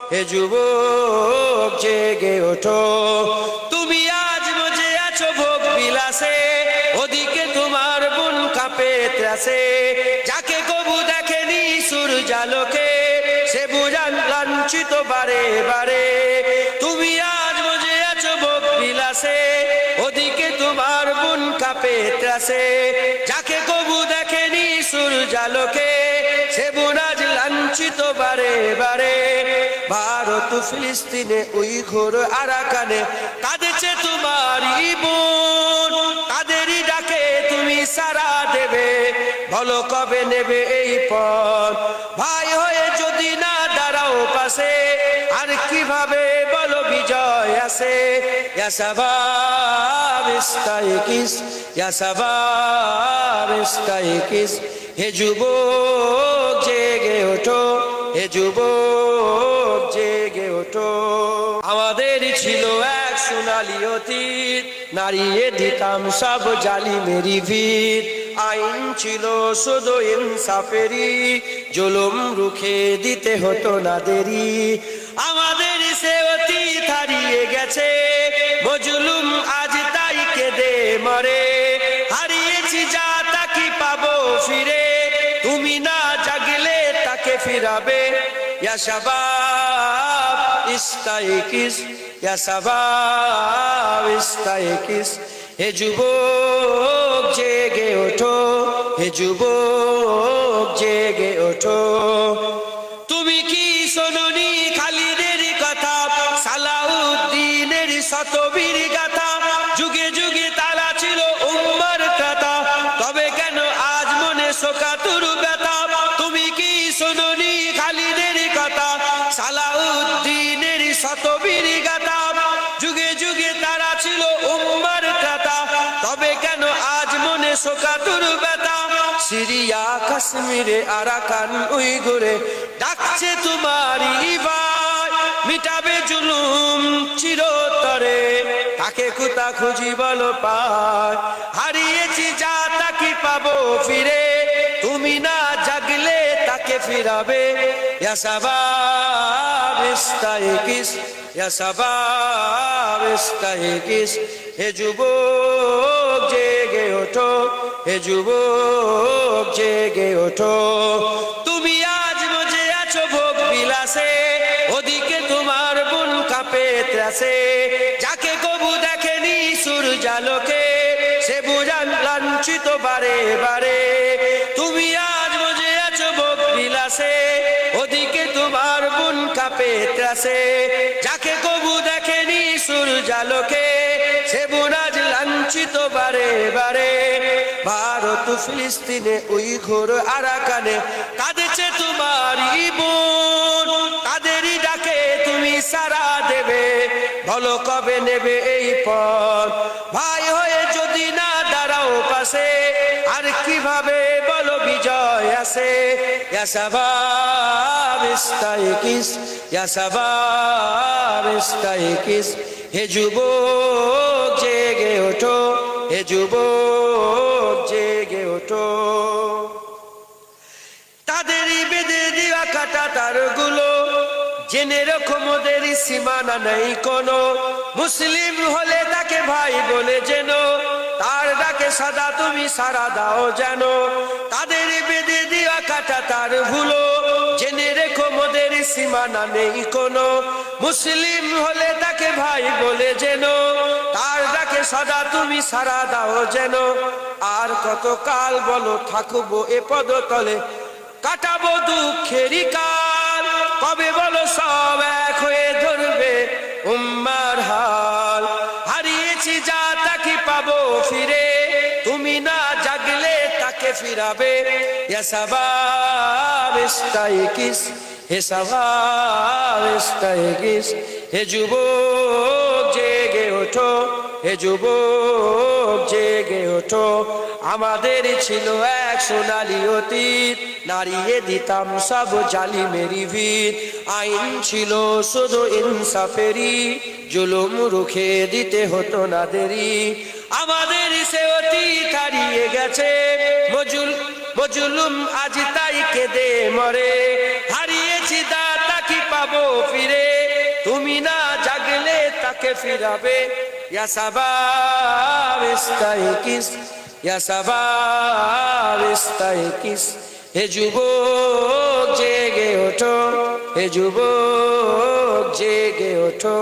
হে যুবক জেগে ওঠো, তুমি আজ মজে আছো ভোগ বিলাসে, ওদিকে তোমার বুন কাঁপে ত্রাসে। যাকে কবু দেখেনি সূর্যালোকে, সে বুঝান লাঞ্ছিত বারে বারে। তুমি আজ মজে আছো ভোগ বিলাসে, ওদিকে তোমার বুন কাঁপে ত্রাসে। যাকে কবু দেখেনি সূর্যালোকে, সে বুন আজ লাঞ্ছিত বারে বারে। ভারত ফিলিস্তিনে উইঘুর আরাকানে কাঁদেছে তোমারই বোন, তাদেরই ডাকে তুমি সাড়া দেবে, বলো কবে নেবে এই পথ। ভাই হয়ে যদি না দাঁড়াও পাশে, আর কিভাবে বলো বিজয় আসে। ইয়া শাবাব ইস্তাইকিস, ইয়া শাবাব ইস্তাইকিস, হে যুবক জেগে ওঠো, হে যুবক জেগে ওঠো। আমাদের ছিল এক সোনালী অতীত, নাড়িয়ে দিতাম সব জালিমেরই ভিত। আইন ছিল শুধু ইনসাফেরই, জুলুম রুখে দিতে হতো না দেরি। আমাদের সে অতীত হারিয়ে গেছে, মজলুম আজ তাই কেঁদে মরে। হারিয়েছি যা তা কি পাবো ফিরে, তুমি না জাগলে তাকে ফিরাবে। ইয়া শাবাব ইস্তাইকিস, ইয়া শাবাব ইস্তাইকিস, হে যুবক জেগে ওঠো, হে যুবক জেগে ওঠো। তুমি কি শোনোনি খালিদের কথা, সালাউদ্দিনের শতবীর গাথা। যুগে যুগে তারা ছিল উম্মার ত্রাতা, তবে কেন আজ মনে শোকাতুর ব্যথা। তুমি কি শোনোনি খালিদের কথা, সালাউদ্দিনের শতবীর গাথা। যুগে যুগে তারা ছিল উম্মার ত্রাতা, তবে কেন আজ মনে শোকাতুর ব্যথা। সিরিয়া কাশ্মীরে আরাকান উইঘুরে ডাকছে তোমারই ভাই, মিটাবে জুলুম চিরতরে, তাকে কোথা খুঁজি বলো পায়। হারিয়েছি যা তা কি পাবো ফিরে, তুমি না জাগলে তাকে ফিরাবে। ইয়া শাবাব ইস্তাইকিস, ইয়া শাবাব ইস্তাইকিস, হে যুবক জেগে ওঠো, হে যুবক জেগে ওঠো। তুমি আজ মজে আছো ভোগ বিলাসে, ওদিকে তোমার বুন কাঁপে ত্রাসে। যাকে কবু দেখেনি সূর্যালোকে, সে বুঝান লাঞ্ছিত বারে বারে। তুমি আজ মজে আছো ভোগ বিলাসে, ওদিকে তোমার বুন কাঁপে ত্রাসে। যাকে কবু দেখেনি সূর্যালোকে, সে বুন আজ লাঞ্ছিত বারে বারে। ভারত ফিলিস্তিনে উইঘুর আরাকানে কাঁদেছে তোমারই বোন, তাদেরই ডাকে তুমি সাড়া দেবে, বলো কবে নেবে এই পথ। ভাই হয়ে যদি না দাঁড়াও পাশে, আর কিভাবে বলো বিজয় আসে। ইয়া শাবাব ইস্তাইকিস, ইয়া শাবাব ইস্তাইকিস, হে যুবক জেগে ওঠো, হে যুবক জেগে ওঠো। তাদেরই বেঁধে দেওয়া কাটা তারগুলো, জেনে রেখো মোদের সীমানা নেই কোনো। মুসলিম হলে তাকে ভাই বলে যেন, তার ডাকে সাদা তুমি সারা দাও যেন। তাদের বেঁধে দেওয়া কাটা তার ভুলো, জেনে রেখো মোদের সীমানা নেই কোনো। মুসলিম হলে তাকে ভাই বলে যেন, তার ডাকে সাদা তুমি সারা দাও যেন। আর কত কাল বলো থাকবো এ পদতলে, কাটাবো দুঃখেরই কাল। কবে বলো সব এক হয়ে ধরবে উম্মার হাল। হারিয়েছি যা তা কি পাবো ফিরে, তুমি না জাগলে তাকে ফিরাবে। ইয়া শাবাব ইস্তাইকিস, হে শাবাব ইস্তাইকিস, হে যুবক জেগে ওঠো, হে যুবক জেগে ওঠো। আমাদের ছিল এক সোনালী অতীত, নাড়িয়ে দিতাম সব জালিমেরই ভিত। আইন ছিল শুধু ইনসাফেরই, জুলুম রুখে দিতে হতো না দেরি। আমাদের সে অতীত হারিয়ে গেছে, মজলুম আজ তাই কেঁদে মরে। হারিয়েছি দাতা কি পাবো ফিরে, তুমি না জাগলে তাকে ফিরাবে। ইয়া শাবাব ইস্তাইকিস, ইয়া শাবাব ইস্তাইকিস, হে যুবক জেগে ওঠো, হে যুবক জেগে ওঠো।